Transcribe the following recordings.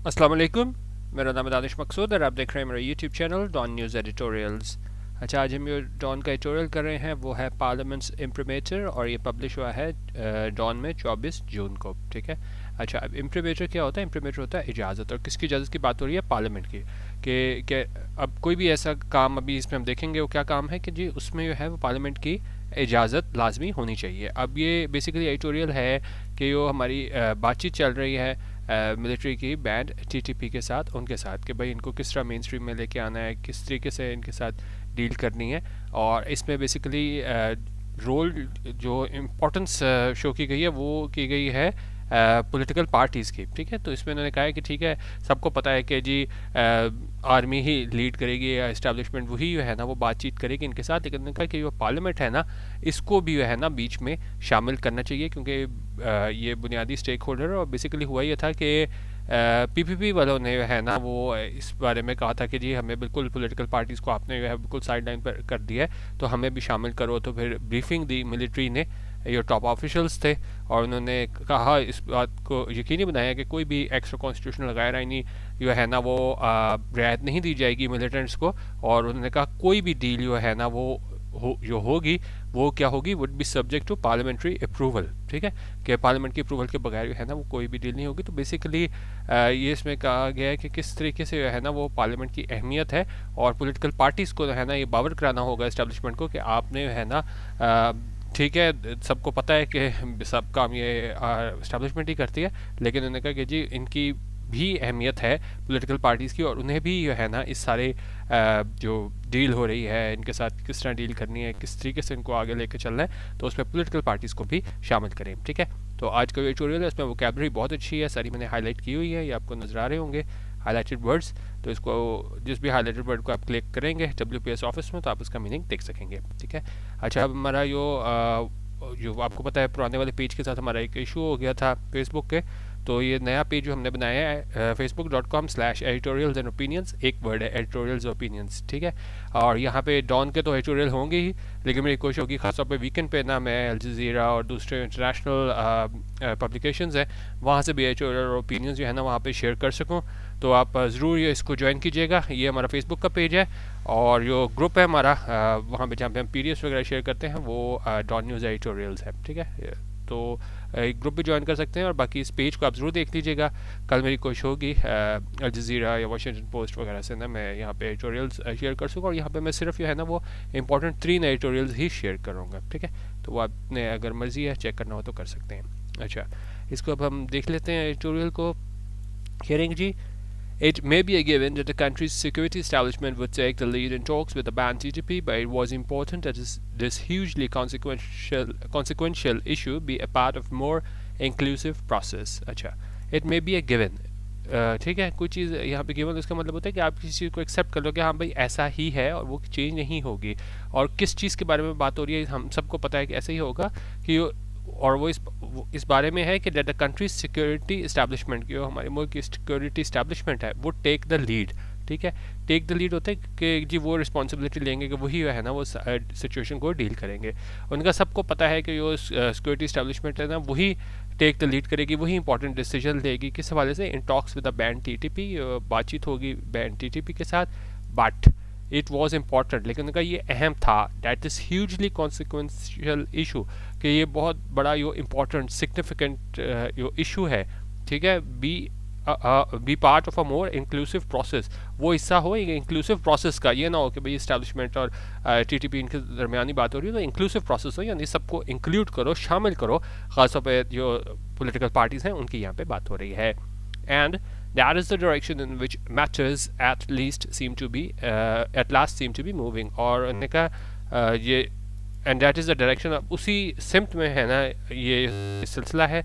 अस्सलाम वालेकुम। मेरा नाम है दानिश मकसूद और आप देख रहे हैं मेरा YouTube channel Dawn news editorials. अच्छा, आज हम जो डॉन का एडिटोरियल कर रहे हैं वो है पार्लियामेंट्स इम्प्रिमेटर और ये पब्लिश हुआ है डॉन में 24 जून को। ठीक है। अच्छा, अब इम्प्रिमेटर क्या होता है? इम्प्रिमेटर होता है इजाज़त, और किसकी इजाज़त की बात हो रही है? पार्लियामेंट की। कि अब कोई भी ऐसा काम अभी इसमें हम देखेंगे वो क्या काम है कि जी उसमें जो है वो पार्लियामेंट की इजाज़त लाजमी होनी चाहिए। अब ये बेसिकली एडिटोरियल है कि जो हमारी बातचीत चल रही है मिलिट्री की बैंड टीटीपी के साथ, उनके साथ, कि भाई इनको किस तरह मेन स्ट्रीम में लेके आना है, किस तरीके से इनके साथ डील करनी है। और इसमें बेसिकली रोल जो इम्पोर्टेंस शो की गई है वो की गई है पॉलिटिकल पार्टीज़ की। ठीक है, तो इसमें उन्होंने कहा है कि ठीक है, सबको पता है कि जी आर्मी ही लीड करेगी या इस्टेब्लिशमेंट वही जो है ना वो बातचीत करेगी इनके साथ, लेकिन उन्होंने कहा कि जो पार्लियामेंट है ना इसको भी जो है ना बीच में शामिल करना चाहिए, क्योंकि ये बुनियादी स्टेक होल्डर है। और बेसिकली हुआ ये था कि पीपीपी वालों ने जो है ना वो इस बारे में कहा था कि जी हमें बिल्कुल पॉलिटिकल पार्टीज़ को आपने जो है बिल्कुल साइड लाइन पर कर दिया है, तो हमें भी शामिल करो। तो फिर ब्रीफिंग दी मिलिट्री ने, ये टॉप ऑफिशियल्स थे, और उन्होंने कहा, इस बात को यकीनी बनाया कि कोई भी एक्स्ट्रा कॉन्स्टिट्यूशनल गैर आईनी जो है ना वो रियायत नहीं दी जाएगी मिलिटेंट्स को। और उन्होंने कहा कोई भी डील जो है ना वो जो होगी वो क्या होगी, would be subject to parliamentary approval. ठीक है, कि पार्लियामेंट की अप्रूवल के बगैर जो है ना वो कोई भी डील नहीं होगी। तो बेसिकली ये इसमें कहा गया है कि किस तरीके से जो है ना वो पार्लियामेंट की अहमियत है, और पॉलिटिकल पार्टीज़ को जो है ना ये बावर कराना होगा इस्टेब्लिशमेंट को कि आपने जो है ना ठीक है, सबको पता है कि सब काम ये इस्टेब्लिशमेंट ही करती है, लेकिन उन्होंने कहा कि जी इनकी भी अहमियत है पॉलिटिकल पार्टीज़ की, और उन्हें भी जो है ना इस सारे जो डील हो रही है इनके साथ किस तरह डील करनी है, किस तरीके से इनको आगे लेके चलना है, तो उसमें पॉलिटिकल पार्टीज़ को भी शामिल करें। ठीक है, तो आज का जो ट्यूटोरियल है इसमें वोकैबुलरी बहुत अच्छी है, सारी मैंने हाईलाइट की हुई है, ये आपको नजर आ रहे होंगे हाईलाइटेड वर्ड्स। तो इसको जिस भी हाईलाइटेड वर्ड को आप क्लिक करेंगे WPS ऑफिस में तो आप इसका मीनिंग देख सकेंगे। ठीक है। अच्छा, अब हमारा जो आपको पता है पुराने वाले पेज के साथ हमारा एक इशू हो गया था फेसबुक के, तो ये नया पेज जो हमने बनाया है facebook.com/editorials and opinions, एक वर्ड है एडिटोरियल्स ओपिनियंस। ठीक है, और यहाँ पे डॉन के तो एडिटोरियल होंगे ही, लेकिन मेरी कोशिश होगी खासतौर पे वीकेंड पे ना मैं अल जज़ीरा और दूसरे इंटरनेशनल पब्लिकेशंस हैं वहाँ से भी एडिटोरियल और ओपिनियंस जो है ना वहाँ पे शेयर कर सकूँ। तो आप ज़रूर ये इसको ज्वाइन कीजिएगा। ये हमारा फेसबुक का पेज है, और जो ग्रुप है हमारा वहाँ पे जहाँ पे हम PDFs वगैरह शेयर करते हैं वो डॉन न्यूज़ एडिटोरियल्स है। ठीक है, तो एक ग्रुप भी ज्वाइन कर सकते हैं, और बाकी इस पेज को आप ज़रूर देख लीजिएगा। कल मेरी कोशिश होगी अल जज़ीरा या वाशिंगटन पोस्ट वगैरह से ना मैं यहाँ पे एडिटोरियल्स शेयर कर सकूँ, और यहाँ पे मैं सिर्फ जो है ना वो इंपॉर्टेंट 3 एडिटोरियल्स ही शेयर करूँगा। ठीक है, तो वो आपने अगर मर्ज़ी है चेक करना हो तो कर सकते हैं। अच्छा, इसको अब हम देख लेते हैं एडिटोरियल को। हियरिंग जी, it may be a given that the country's security establishment would take the lead in talks with the banned TTP, but it was important that this hugely consequential issue be a part of more inclusive process. अच्छा, it may be a given, ठीक है, कोई चीज़ यहाँ पे given इसका मतलब होता है कि आप किसी चीज़ को एक्सेप्ट कर लो कि हाँ भाई ऐसा ही है और वो चेंज नहीं होगी। और किस चीज़ के बारे में बात हो रही है, हम सबको पता है कि ऐसा ही होगा कि और वो इस बारे में है कि that the country security establishment की, हमारे मुल्क की सिक्योरिटी इस्टेब्लिशमेंट है वो टेक द लीड। ठीक है, टेक द लीड होता है कि जी वो रिस्पॉन्सिबिलिटी लेंगे कि वही है ना वो सिचुएशन को डील करेंगे। उनका सबको पता है कि जो सिक्योरिटी इस्टेब्लिशमेंट है ना वही टेक द लीड करेगी, वही इंपॉर्टेंट डिसीजन लेगी। किस हवाले से? In talks with the band TTP, बातचीत होगी बैंड TTP के साथ। बट इट वॉज इम्पॉर्टेंट, लेकिन उनका ये अहम था, that is hugely consequential issue, कि ये बहुत बड़ा यो इम्पॉर्टेंट सिग्निफिकेंट यो इशू है। ठीक है, be part of a more inclusive process, वो हिस्सा हो इंक्लूसिव प्रोसेस का। ये ना हो कि भाई इस्टेब्लिशमेंट और TTP इनके दरमियानी बात हो रही है, तो इंक्लूसिव प्रोसेस हो, यानी सबको इंक्लूड करो, शामिल करो। ख़ासतौर पर जो पॉलिटिकल पार्टीज़ हैं उनकी यहाँ पे बात हो रही है। And that is the direction in which matters at last seem to be moving। और उन्होंने कहा ये and that is the direction, उसी सिम्त में है ना ये सिलसिला है,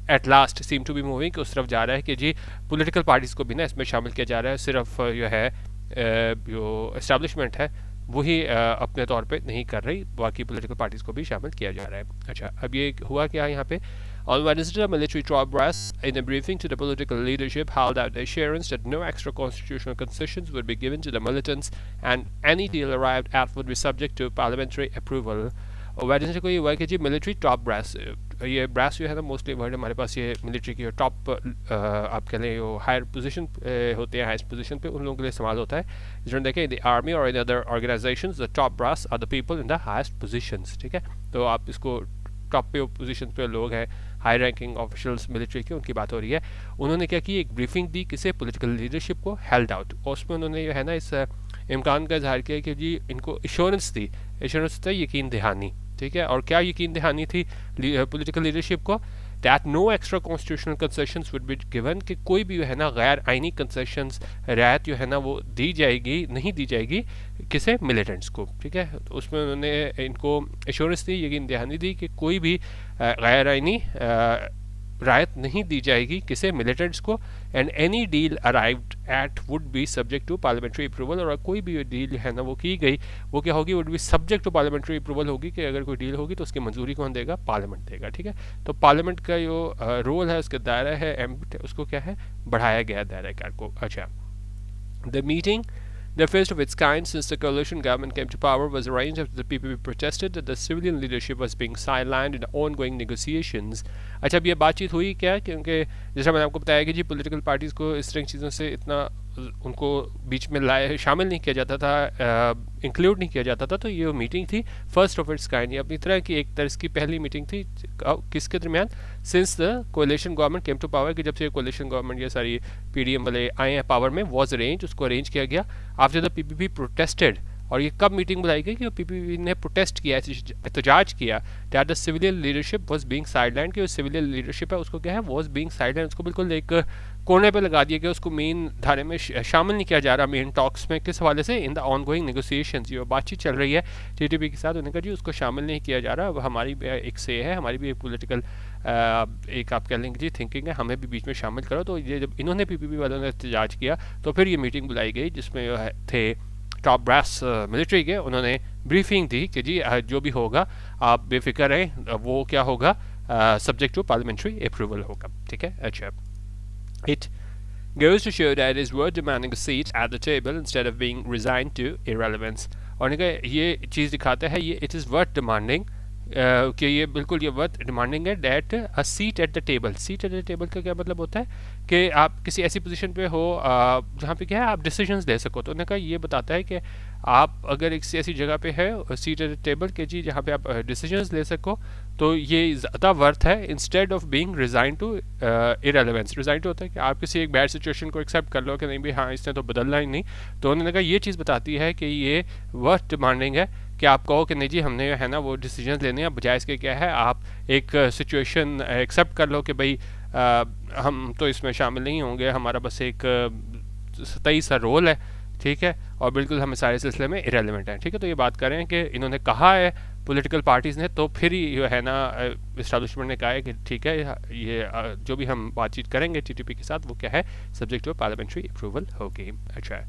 at last seem to be moving, कि उस तरफ जा रहा है कि जी पॉलिटिकल पार्टीज़ को भी ना इसमें शामिल किया जा रहा है। सिर्फ जो है जो इस्टेब्लिशमेंट है वही अपने तौर पे नहीं कर रही, बाकी पॉलिटिकल पार्टीज़ को भी शामिल किया जा रहा है। अच्छा, अब ये हुआ क्या यहाँ पे? On Wednesday, the military top brass, in a briefing to the political leadership, held out the assurance that no extra constitutional concessions would be given to the militants, and any deal arrived at would be subject to parliamentary approval। और Wednesday को ये हुआ कि जी military top brass ये brass जो है ना mostly word हमारे पास ये मिलिट्री की टॉप आप कह लें वो हायर पोजीशन होते हैं, हाईएस्ट पोजीशन पे उन लोगों के लिए इस्तेमाल होता है. जैसे देखें द आर्मी और in other organisations the top brass are the people in the highest positions. ठीक है, तो आप इसको टॉप पे पोजीशन पे लोग हैं, हाई रैंकिंग ऑफिशियल्स मिलिट्री के, उनकी बात हो रही है. उन्होंने क्या की, एक ब्रीफिंग दी किसे, पॉलिटिकल लीडरशिप को, हेल्ड आउट. और उसमें उन्होंने जो है ना इस इम्कान का इजहार किया कि जी इनको एश्योरेंस दी, एश्योरेंस था यकीन दहानी. ठीक है, और क्या यकीन दहानी थी पॉलिटिकल लीडरशिप को, that no extra constitutional concessions would be given, कि कोई भी है ना गैर आइनी कंसेशंस रियायत जो है ना वो दी जाएगी, नहीं दी जाएगी किसे, मिलिटेंट्स को. ठीक है, तो उसमें उन्होंने इनको एश्योरेंस दी, यकीन दहानी दी कि कोई भी गैर आइनी रायत नहीं दी जाएगी किसे, मिलिटेंट्स को. And any deal arrived at would be subject to parliamentary approval, और कोई भी डील है ना वो की गई वो क्या होगी, would be subject to parliamentary approval होगी, कि अगर कोई डील होगी तो उसकी मंजूरी कौन देगा, पार्लियामेंट देगा. ठीक है, तो पार्लियामेंट का जो रोल है, उसका दायरा है, उसको क्या है, बढ़ाया गया दायरा कार को. अच्छा, the meeting, the first of its kind since the coalition government came to power, was arranged after the PPP protested that the civilian leadership was being sidelined in ongoing negotiations. अच्छा, अब ये बातचीत हुई क्या, क्योंकि जैसा मैंने आपको बताया कि जी पॉलिटिकल पार्टीज़ को इस तरह की चीज़ों से इतना उनको बीच में लाए शामिल नहीं किया जाता था, इंक्लूड नहीं किया जाता था. तो ये मीटिंग थी फर्स्ट ऑफ इट्स काइंड, ये अपनी तरह की एक तरह की पहली मीटिंग थी किसके दरमियान, since the coalition government came to power, कि जब से कोalition गवर्नमेंट ये सारी PDM वाले आए हैं पावर में, वॉज अरेंज, उसको अरेंज किया गया आफ्टर द PPP प्रोटेस्टेड. और ये कब मीटिंग बुलाई गई, कि PPP ने प्रोटेस्ट किया, एहतजाज किया, that the civilian leadership was being sideline, कि सिविलियन लीडरशिप है उसको क्या है, वाज बीइंग साइडलाइन, उसको बिल्कुल एक कोने पे लगा दिया गया, उसको मेन धारे में शामिल नहीं किया जा रहा मेन टॉक्स में. किस हवाले से, इन द ऑनगोइंग नेगोशिएशंस, जो बातचीत चल रही है TTP के साथ, उन्होंने कहा जी उसको शामिल नहीं किया जा रहा. अब हमारी एक से है, हमारी भी एक पॉलिटिकल एक आप कह लेंगे जी थिंकिंग है, हमें भी बीच में शामिल करो. तो ये जब इन्होंने PPP वालों ने एहतजाज किया तो फिर ये मीटिंग बुलाई गई, जिसमें थे टॉप ब्रास मिलिट्री के. उन्होंने ब्रीफिंग दी कि जी जो भी होगा आप बेफिक्र रहें, वो क्या होगा, सब्जेक्ट टू पार्लियामेंट्री अप्रूवल होगा. ठीक है, अच्छा. It goes to show that it is worth demanding a seat at the table instead of being resigned to irrelevance. और ये चीज़ दिखाता है, ये it is worth demanding, कि ये बिल्कुल ये वर्थ डिमांडिंग है, that a seat at the table. Seat at the table का क्या मतलब होता है, कि आप किसी ऐसी पोजीशन पे हो जहाँ पे क्या है आप डिसीजंस ले सको. तो उन्होंने कहा ये बताता है कि आप अगर एक ऐसी जगह पे है, सीट एट द टेबल के जी जहाँ पे आप डिसीजंस ले सको, तो ये ज़्यादा वर्थ है instead of being resign to irrelevance. Resign to होता है कि आप किसी एक बैड सिचुएशन को एक्सेप्ट कर लो कि नहीं भाई हाँ इसने तो बदलना ही नहीं. तो उन्होंने कहा ये चीज़ बताती है कि ये वर्थ डिमांडिंग है, कि आप कहो कि नहीं जी हमने है ना वो डिसीजन लेने हैं, बजाय इसके क्या है आप एक सिचुएशन एक्सेप्ट कर लो कि भाई हम तो इसमें शामिल नहीं होंगे, हमारा बस एक सतही सा रोल है. ठीक है, और बिल्कुल हमें सारे सिलसिले में इरेलीवेंट है. ठीक है, तो ये बात कर रहे हैं कि इन्होंने कहा है पॉलिटिकल पार्टीज़ ने, तो फिर ही जो है ना इस्टेब्लिशमेंट ने कहा है कि ठीक है ये जो भी हम बातचीत करेंगे TTP के साथ वो क्या है, सब्जेक्ट टू पार्लियामेंट्री अप्रूवल होगी. अच्छा,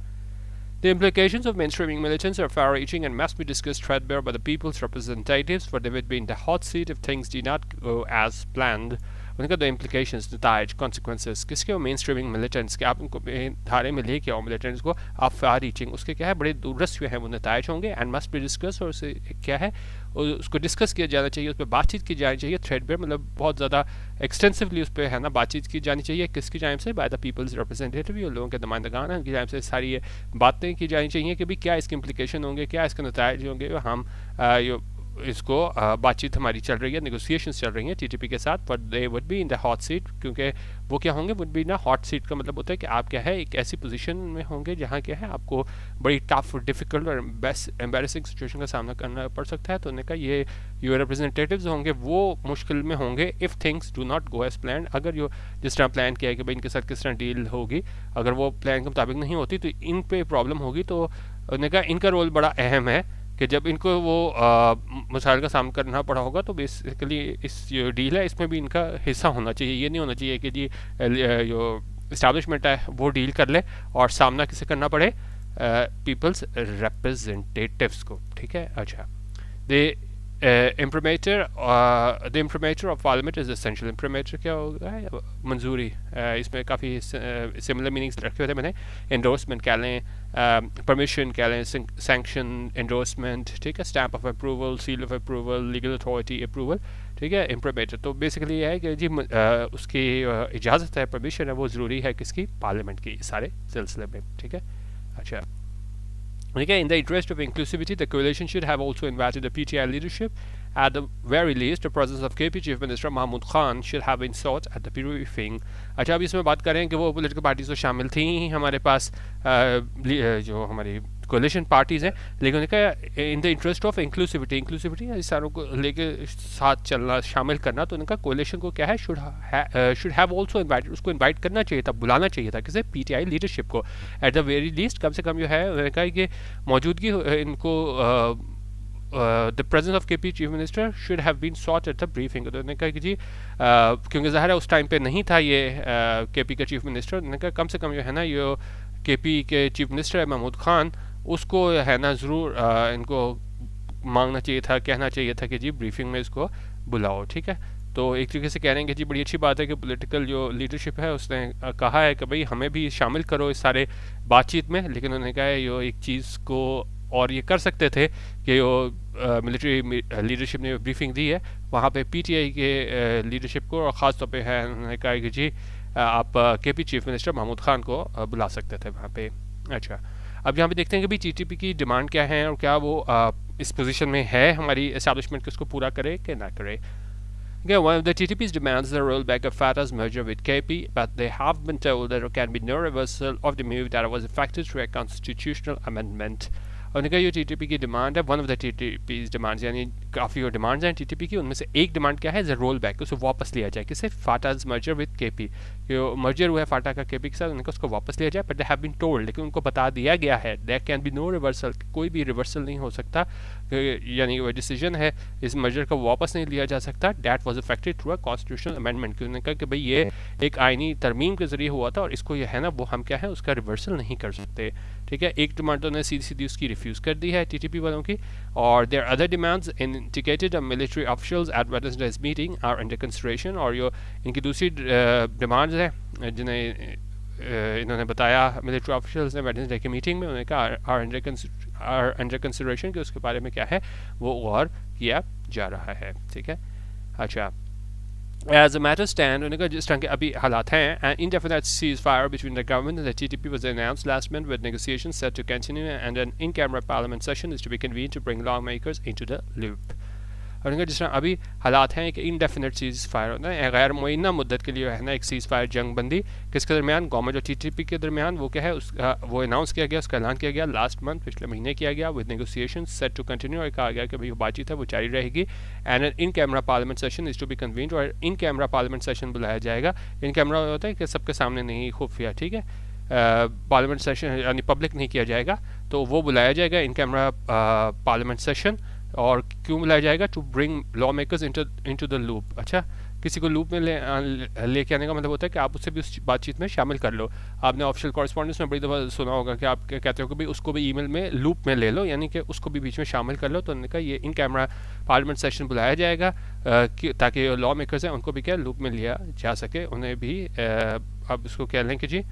the implications of mainstreaming militants are far-reaching and must be discussed threadbare by the people's representatives, for they would be in the hot seat if things do not go as planned. उनका the implications, नताइज, consequences किसके हो, main streaming militants के, आप उनको धारे में लेके आओ मिलिटेंट्स को, आप फार रीचिंग, उसके क्या है बड़े दूरस्थ जो है वो नताइज होंगे. एंड मस्ट बी डिस्कस, और उसे क्या है उसको डिस्कस किया जाना चाहिए, उस पर बातचीत की जानी चाहिए. थ्रेडबेयर मतलब बहुत ज़्यादा एक्सटेंसिवली उस पर है ना बातचीत की जानी चाहिए. किसकी जानिब से, बाय द पीपल्स रिप्रेजेंटेटिव, ये लोगों के नुमाइंदगान हैं, उनकी जानिब से सारी ये बातें की जानी चाहिए कि भाई क्या इसके इम्प्लीकेशन होंगे, क्या इसके नताइज होंगे. हम इसको बातचीत हमारी चल रही है, नेगोशिएशंस चल रही हैं TTP के साथ, but they would be in the hot seat, क्योंकि वो क्या होंगे, वुड बी ना हॉट सीट का मतलब होता है कि आप क्या है एक ऐसी पोजीशन में होंगे जहाँ क्या है आपको बड़ी टफ, डिफिकल्ट और एम्बैरेसिंग सिचुएशन का सामना करना पड़ सकता है. तो उन्होंने कहा ये जो रिप्रेजेंटेटिव्स होंगे वो मुश्किल में होंगे if things do not go as plan. अगर जो जिस तरह प्लान किया है कि भाई इनके साथ किस तरह डील होगी, अगर वो प्लान के मुताबिक नहीं होती तो इन पे प्रॉब्लम होगी. तो उन्होंने कहा इनका रोल बड़ा अहम है कि जब इनको वो मसाइल का सामना करना पड़ा होगा तो बेसिकली इस जो डील है इसमें भी इनका हिस्सा होना चाहिए. ये नहीं होना चाहिए कि जी जो इस्टेब्लिशमेंट है वो डील कर ले और सामना किसे करना पड़े, पीपल्स रिप्रेजेंटेटिव्स को. ठीक है, अच्छा. The imprimatur of parliament is essential. imprimatur क्या होगा, मंजूरी. इसमें काफ़ी सिमिलर मीनिंग्स रखे हुए थे मैंने. एंडोर्समेंट कह लें, परमिशन कह लें, सैंक्शन, एंडोर्समेंट, ठीक है, stamp of approval, seal of approval, legal authority approval, ठीक है, इम्प्रीमेटर। तो बेसिकली ये है कि जी उसकी इजाज़त है, परमिशन है, वो ज़रूरी है किसकी, पार्लियामेंट की, सारे सिलसिले में, ठीक है। अच्छा, okay, in the interest of inclusivity, the coalition should have also invited the PTI leadership. At the very least, the presence of KP Chief Minister Mahmood Khan should have been sought at the briefing. अच्छा, अभी इसमें बात करें कि वो political parties तो शामिल थी ही हमारे पास, जो हमारी कोलिशन पार्टीज़ हैं, लेकिन उनका in the interest of inclusivity इस सारों को लेके साथ चलना, शामिल करना, तो उनका कोलिशन को क्या है, शुड हैव ऑल्सो इन्वाइटेड, उसको इन्वाइट करना चाहिए था, बुलाना चाहिए था किसे, पीटीआई लीडरशिप को। एट द वेरी लीस्ट, कम से कम जो है उन्होंने कहा कि मौजूदगी इनको the presence of KP chief minister should have been sought at the briefing. तो उन्होंने कहा कि जी क्योंकि ज़ाहिर है उस टाइम पे नहीं था ये केपी का चीफ मिनिस्टर, उन्होंने कहा कम से कम जो है ना ये केपी के चीफ मिनिस्टर है महमूद खान, उसको है ना ज़रूर इनको मांगना चाहिए था, कहना चाहिए था कि जी ब्रीफिंग में इसको बुलाओ, ठीक है। तो एक तरीके से कह रहे हैं कि जी बड़ी अच्छी बात है कि पॉलिटिकल जो लीडरशिप है उसने कहा है कि भाई हमें भी शामिल करो इस सारे बातचीत में, लेकिन उन्होंने कहा है यो एक चीज़ को और ये कर सकते थे कि वो मिलिट्री लीडरशिप ने ब्रीफिंग दी है वहाँ पे पीटीआई के लीडरशिप को, और ख़ास तौर पे है उन्होंने कहा कि जी आप KP chief minister Mahmood Khan को बुला सकते थे वहाँ पे। अच्छा, अब यहाँ पे देखते हैं कि भाई टीटीपी की डिमांड क्या है और क्या वो इस पोजीशन में है हमारी एस्टैब्लिशमेंट कि उसको पूरा करे कि ना करे। Okay, one of the TTP's demands is the rollback of FATA's merger with KP, but they have been told that there can be no reversal of the move that was effected through a constitutional amendment. उन्होंने कहा ये TTP की demand है, one of the टीटीपीज demands, यानी काफ़ी और demands हैं TTP की, उनमें से एक डिमांड क्या है, द रोल बैक, उसे वापस लिया जाए, किसे, फाटाज मर्जर विद केपी, जो मर्जर हुआ है फाटा का केपी के साथ, उनको उसको वापस लिया जाए, but they have been told, लेकिन उनको बता दिया गया है, there can be no reversal, कोई भी रिवर्सल नहीं हो सकता, यानी वो डिसीजन है इस मर्जर को वापस नहीं लिया जा सकता, that was affected through a constitutional amendment, उन्होंने कहा कि भाई ये एक आइनी तरमीम के जरिए हुआ था और इसको ये है ना वो हम क्या है उसका रिवर्सल नहीं कर सकते, ठीक है। एक डिमांड तो उन्होंने सीधी सीधी उसकी रिफ्यूज़ कर दी है टीटीपी वालों की, और their other demands indicated military officials at Wednesday's meeting are under consideration, और यो इनकी दूसरी डिमांड्स हैं जिन्हें इन्होंने बताया मिलिट्री ऑफिशियल्स ने वेडनेसडे की मीटिंग में, उन्होंने कहा आर अंडर कंसिडरेशन कि उसके बारे में क्या है वो गौर किया जा रहा है, ठीक है। अच्छा, as a matter stand, उन्होंने कहा जिस तरह के अभी हालात हैं, an indefinite ceasefire between the government and the TTP was announced last month with negotiations set to continue and an in-camera parliament session is to be convened to bring lawmakers into the loop. और उनका जिस तरह अभी हालात हैं कि indefinite seize fire होता है, गैर मुइन्ना मुद्दत के लिए है ना एक सीज़ फायर जंग बंदी किसके दरमियान, गवर्नमेंट और टीटीपी के दरमियान, वो क्या है उसका वो अनाउंस किया गया, उसका ऐलान किया गया लास्ट मंथ, पिछले महीने किया गया, with negotiation set to continue, और कहा गया कि भाई वो बातचीत है वो जारी रहेगी, and in camera parliament session is to be convened, और इन कैमरा पार्लियामेंट सेशन बुलाया जाएगा। इन कैमरा होता है कि सबके सामने नहीं, खुफिया, ठीक है, पार्लियामेंट सेशन यानी पब्लिक नहीं किया जाएगा, तो वो बुलाया जाएगा इन कैमरा पार्लियामेंट सेशन, और क्यों बुलाया जाएगा, to bring lawmakers into the loop. अच्छा, किसी को लूप में लेके आने का मतलब होता है कि आप उससे भी उस बातचीत में शामिल कर लो। आपने ऑफिशियल कॉरेस्पॉन्डेंस में बड़ी दफ़ा सुना होगा कि आप कहते हो कि भाई उसको भी ईमेल में लूप में ले लो, यानी कि उसको भी बीच में शामिल कर लो। तो उन्होंने कहा ये इन कैमरा पार्लियामेंट सेशन बुलाया जाएगा ताकि लॉ मेकर्स हैं उनको भी क्या लूप में लिया जा सके, उन्हें भी अब इसको कह लें कि जी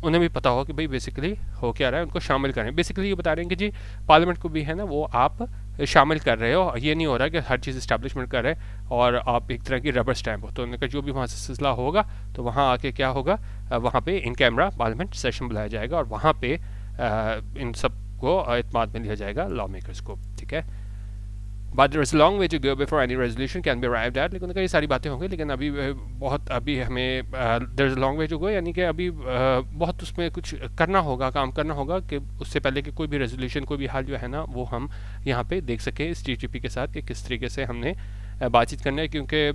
उन्हें भी पता हो कि भाई बेसिकली हो क्या रहा है, उनको शामिल करें। बेसिकली ये बता रहे हैं कि जी पार्लियामेंट को भी है ना वो आप शामिल कर रहे हो, ये नहीं हो रहा कि हर चीज़ इस्टेब्लिशमेंट कर रहे हैं और आप एक तरह की रबर स्टैम्प हो। तो उन्होंने कहा जो भी वहाँ से सिलसिला होगा तो वहाँ आके क्या होगा, वहाँ पे इन कैमरा पार्लियामेंट सेशन बुलाया जाएगा और वहाँ पे इन सब को एतमाद में लिया जाएगा लॉ मेकर्स को, ठीक है। But there is long way to go before any resolution can be arrived at, लेकिन ये सारी बातें होंगी लेकिन अभी बहुत अभी हमें there is long way to go, यानी कि अभी बहुत उसमें कुछ करना होगा, काम करना होगा कि उससे पहले कि कोई भी रेजोल्यूशन कोई भी हाल जो है ना वो हम यहाँ पे देख सकें इस टीटीपी के साथ कि किस तरीके से हमने बातचीत करना है, क्योंकि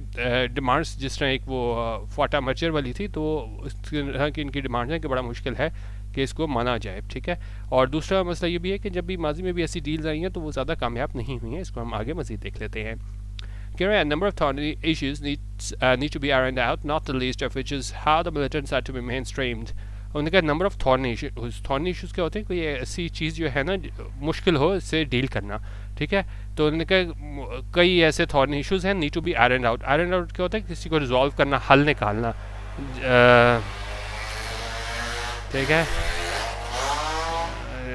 डिमांड्स जिस तरह एक वो फाटा मर्जर वाली थी तो इस तरह की इनकी डिमांड्स हैं कि बड़ा मुश्किल है कि इसको माना जाए, ठीक है। और दूसरा मसला ये भी है कि जब भी माजी में भी ऐसी डील्स आई हैं तो वो ज़्यादा कामयाब नहीं हुई हैं, इसको हम आगे मज़ीद देख लेते हैं। A number of thorny issues need to be ironed out, not the least of which is how the militants are to be mainstreamed. उन्होंने कहा नंबर ऑफ थॉर्नी इशूज़ क्या होते हैं, कोई ऐसी चीज़ जो है ना मुश्किल हो इससे डील करना, ठीक है। तो उन्होंने कहा कई ऐसे थॉर्नी इशूज़ हैं, need to be iron out. Iron out क्या होता है, किसी को रिजॉल्व करना, हल निकालना, ठीक है।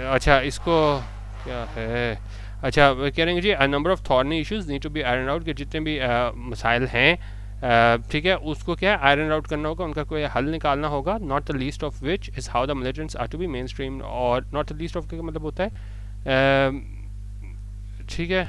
अच्छा इसको क्या है, अच्छा वो कह रहे हैं जी a number of thorny issues need to be iron out, के जितने भी मसाइल हैं ठीक है उसको क्या है आयरन आउट करना होगा, उनका कोई हल निकालना होगा, not the least of which is how the militants are to be mainstream, और नॉट द लीस्ट ऑफ का मतलब होता है ठीक है।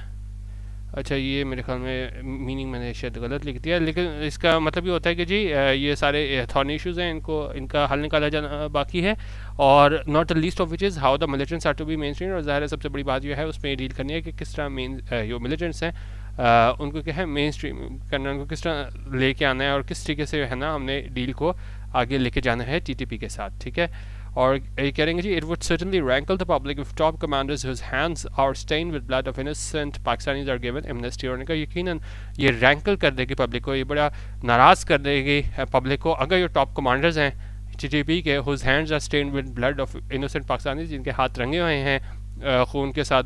अच्छा ये मेरे ख्याल में मीनिंग मैंने शायद गलत लिख दिया, लेकिन इसका मतलब ये होता है कि जी ये सारे थॉर्न इश्यूज़ हैं, इनको इनका हल निकाला जाना बाकी है, और not the least of which is how the militants are to be mainstream, और ज़ाहिर है सबसे बड़ी बात यह है उसमें डील करनी है कि किस तरह मेन जो मिलिटेंट्स हैं उनको क्या है मेन स्ट्रीम करना, उनको किस तरह लेके आना है और किस तरीके से है ना हमने डील को आगे लेके जाना है टीटीपी के साथ, ठीक है। और ये करेंगे जी, it would certainly rankle the public if top commanders whose hands are stained with blood of innocent Pakistanis are given amnesty, और इनका यकीनन ये रैंकल कर देगी पब्लिक को, ये बड़ा नाराज़ कर देगी पब्लिक को अगर ये टॉप कमांडर्स हैं टीटीपी के whose hands are stained with blood of innocent Pakistanis, जिनके हाथ रंगे हुए हैं खून के साथ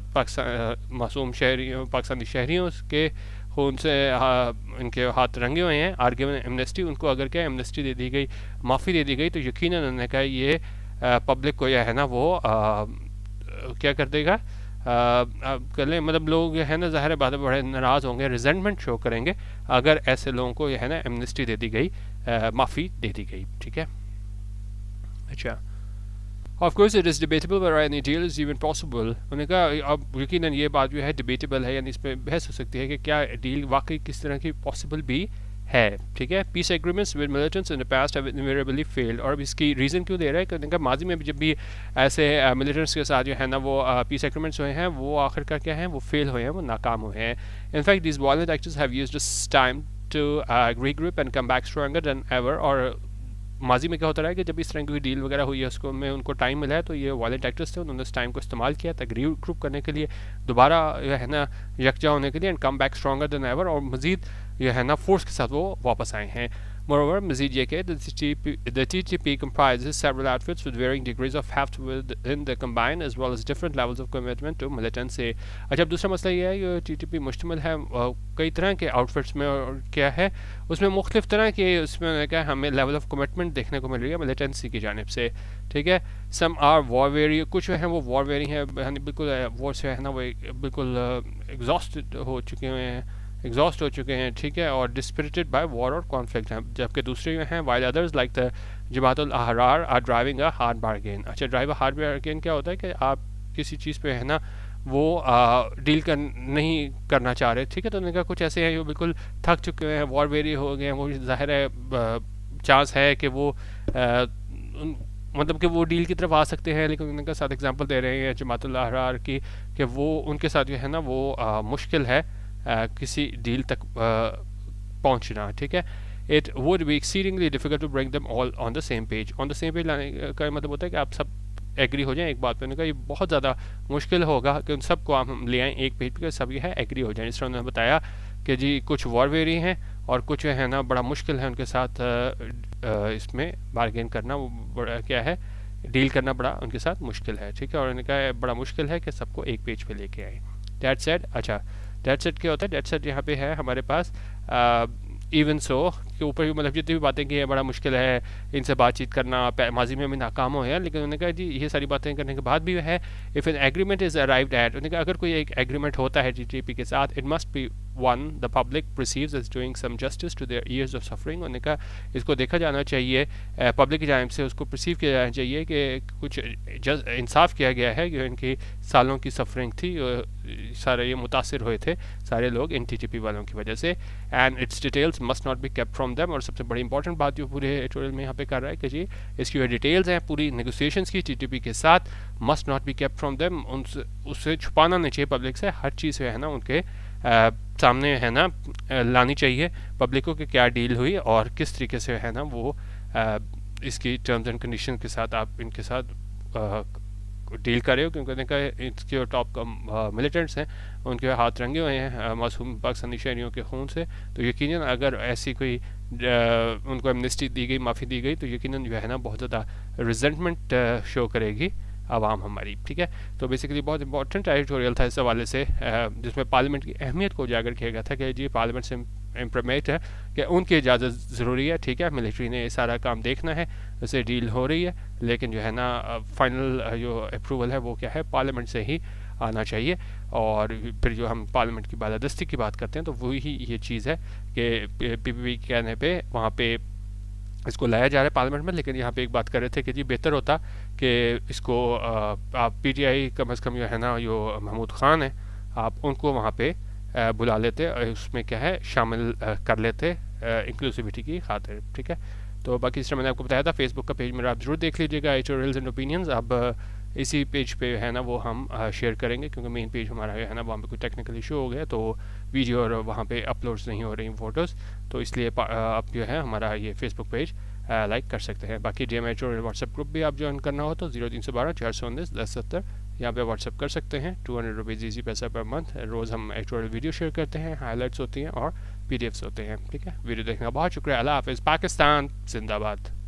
मासूम शहरियों पाकिस्तानी शहरियों के खून से इनके हाथ रंगे हुए हैं, आर गिवन एमनेस्टी, उनको अगर क्या एमनेस्टी दे दी गई, माफ़ी दे दी गई, तो यकीनन उन्होंने कहा ये पब्लिक को यह है ना वो क्या कर देगा कर ले, मतलब लोग है ना ज़ाहिर बात है बड़े नाराज़ होंगे, रिजेंटमेंट शो करेंगे अगर ऐसे लोगों को यह है ना एमनेस्टी दे दी गई, माफ़ी दे दी गई, ठीक है। अच्छा of course it is debatable whether any deal is even possible, उन्होंने कहा अब यकीनन ये बात जो है डिबेटेबल है, यानी इस पर बहस हो सकती है कि क्या डील वाकई किस तरह की पॉसिबल भी है, ठीक है। Peace agreements with militants in the past have invariably failed, और अब इसकी रीज़न क्यों दे रहा है कि उनका माजी में भी जब भी ऐसे मिलिटेंट्स के साथ जो है ना वो पीस एग्रीमेंट्स हुए हैं वो आखिरकार क्या हैं, वो फेल हुए हैं, वो नाकाम हुए हैं। In fact this violent actors have used this time to regroup and come back stronger than ever, और माजी में क्या होता रहा है कि जब इस तरह की डील वगैरह हुई है उसको में उनको टाइम मिला है, तो ये वायलेंट एक्टर्स थे उन्होंने इस टाइम को इस्तेमाल किया था रीग्रुप करने के लिए, दोबारा है ना यकजा होने के लिए, and come back stronger than ever, और मज़ीद ये है ना फोर्स के साथ वो वापस आए हैं। Moreover, मज़ीद ये कि the TTP comprises several outfits with varying degrees of heft within the combined as well as different levels of commitment to militancy। अच्छा अब दूसरा मसला ये है ये TTP मुश्तमिल है कई तरह के आउटफिट्स में, और क्या है उसमें मुख्तलिफ तरह के उसमें क्या हमें लेवल ऑफ कमिटमेंट देखने को मिल रही है मिलिटेंसी की जानिब से, ठीक है। सम आर वॉर वेरी, कुछ हैं वो वॉर वेरी हैं, बिल्कुल वॉर से है ना वो बिल्कुल एग्जॉस्ट हो चुके हैं, ठीक है, और डिस्पिरिटेड बाय वॉर और कॉन्फ्लिक्ट हैं, जबकि दूसरे हैं while others like the Jamaatul Ahrar are driving a hard bargain. अच्छा ड्राइव अ हार्ड बार्गेन क्या होता है कि आप किसी चीज़ पे है ना वो डील नहीं करना चाह रहे, ठीक है, तो उनका कुछ ऐसे हैं जो बिल्कुल थक चुके हैं, वॉर वेरी हो गए हैं, वो ज़ाहिर है चांस है कि वो मतलब कि वो डील की तरफ आ सकते हैं, लेकिन उनके साथ एग्जांपल दे रहे हैं जमातुल अहरार की कि वो उनके साथ जो है ना वो मुश्किल है किसी डील तक पहुंचना, ठीक है। It would be exceedingly difficult to bring them all on the same page, on the same page लाने का मतलब होता है कि आप सब एग्री हो जाएं एक बात पे, उन्होंने कहा ये बहुत ज़्यादा मुश्किल होगा कि उन सबको हम ले आएँ एक पेज पे, सब ये है एग्री हो जाएं। इस तरह उन्होंने बताया कि जी कुछ वॉर वेरी हैं और कुछ है ना बड़ा मुश्किल है उनके साथ इसमें बार्गेन करना, वो बड़ा क्या है डील करना बड़ा उनके साथ मुश्किल है, ठीक है, और उन्होंने कहा बड़ा मुश्किल है कि सबको एक पेज पे लेके आए। दैट सेड, अच्छा डेट सेट क्या होता है, डेट सेट यहाँ पे है हमारे पास इवन सो के ऊपर भी मतलब जितनी भी बातें की है बड़ा मुश्किल है इनसे बातचीत करना, माजी में भी नाकाम हो है, लेकिन उन्होंने कहा जी ये सारी बातें करने के बाद भी है if an agreement is arrived at, उन्होंने कहा अगर कोई एक एग्रीमेंट होता है जीटीपी के साथ, it must be one the public perceives as doing some justice to their years of suffering, उन्होंने कहा इसको देखा जाना चाहिए पब्लिक की जानिब से, उसको परसीव किया जाना चाहिए कि कुछ इंसाफ किया गया है कि इनकी सालों की सफरिंग थी, सारे ये मुतासिर हुए थे सारे लोग इन टीटीपी वालों की वजह से, and it's details must not be kept from them, और सबसे बड़ी इंपॉर्टेंट बात जो पूरे एडिटोरियल में यहाँ पे कर रहा है कि जी इसकी जो डिटेल्स हैं पूरी नेगोशिएशंस की टीटीपी के साथ must not be kept from them, उससे छुपाना नहीं चाहिए पब्लिक से, हर चीज़ है ना उनके सामने है ना लानी चाहिए पब्लिक को कि क्या डील हुई और किस तरीके से है ना वो इसकी टर्म्स एंड कंडीशन के साथ आप इनके साथ डील कर रहे हो, क्योंकि उनका इसके जो टॉप मिलिटेंट्स हैं उनके हाथ रंगे हुए हैं मासूम पाकिस्तानी शहरियों के खून से, तो यकीनन अगर ऐसी कोई उनको एमनेस्टी दी गई, माफ़ी दी गई, तो यकीनन जो है ना बहुत ज़्यादा रिजेंटमेंट शो करेगी आवाम हमारी, ठीक है। तो बेसिकली बहुत इंपॉर्टेंट एडिटोरियल था इस हवाले से जिसमें पार्लियामेंट की अहमियत को उजागर किया गया था कि जी पार्लियामेंट से इम्प्रीमेट है कि उनकी इजाज़त ज़रूरी है, ठीक है। मिलिट्री ने ये सारा काम देखना है, उससे डील हो रही है, लेकिन जो है ना फाइनल जो अप्रूवल है वो क्या है, पार्लियामेंट से ही आना चाहिए। और फिर जो हम पार्लियामेंट की बालादस्ती की बात करते हैं तो वही ये चीज़ है कि पीपीपी कहने पे वहाँ पे इसको लाया जा रहा है पार्लियामेंट में। लेकिन यहाँ पे एक बात कर रहे थे कि जी बेहतर होता कि इसको आप पीटीआई कम अज़ कम जो है ना जो महमूद ख़ान है आप उनको वहाँ पे बुला लेते, उसमें क्या है शामिल कर लेते इंक्लूसिविटी की खातिर, ठीक है। तो बाकी इस तरह मैंने आपको बताया था, फेसबुक का पेज मेरा आप ज़रूर देख लीजिएगा, एडिटोरियल्स एंड ओपिनियंस। अब इसी पेज पे है ना वो हम शेयर करेंगे, क्योंकि मेन पेज हमारा है ना वहाँ पे कोई टेक्निकल इशू हो गया तो वीडियो और वहाँ पे अपलोड्स नहीं हो रही फ़ोटोज़, तो इसलिए आप जो है हमारा ये फेसबुक पेज लाइक कर सकते हैं। बाकी जे एडिटोरियल व्हाट्सएप ग्रुप भी आप ज्वाइन करना हो तो 0312 419 1070 यहाँ पे व्हाट्सएप कर सकते हैं। 200 रुपीज़ ईजी पैसा पर मंथ। रोज़ हम एडिटोरियल वीडियो शेयर करते हैं, हाईलाइट्स होती हैं और पीडीएफ्स होते हैं, ठीक है। वीडियो देखने का बहुत शुक्रिया। अल्लाह हाफ़िज़। पाकिस्तान जिंदाबाद।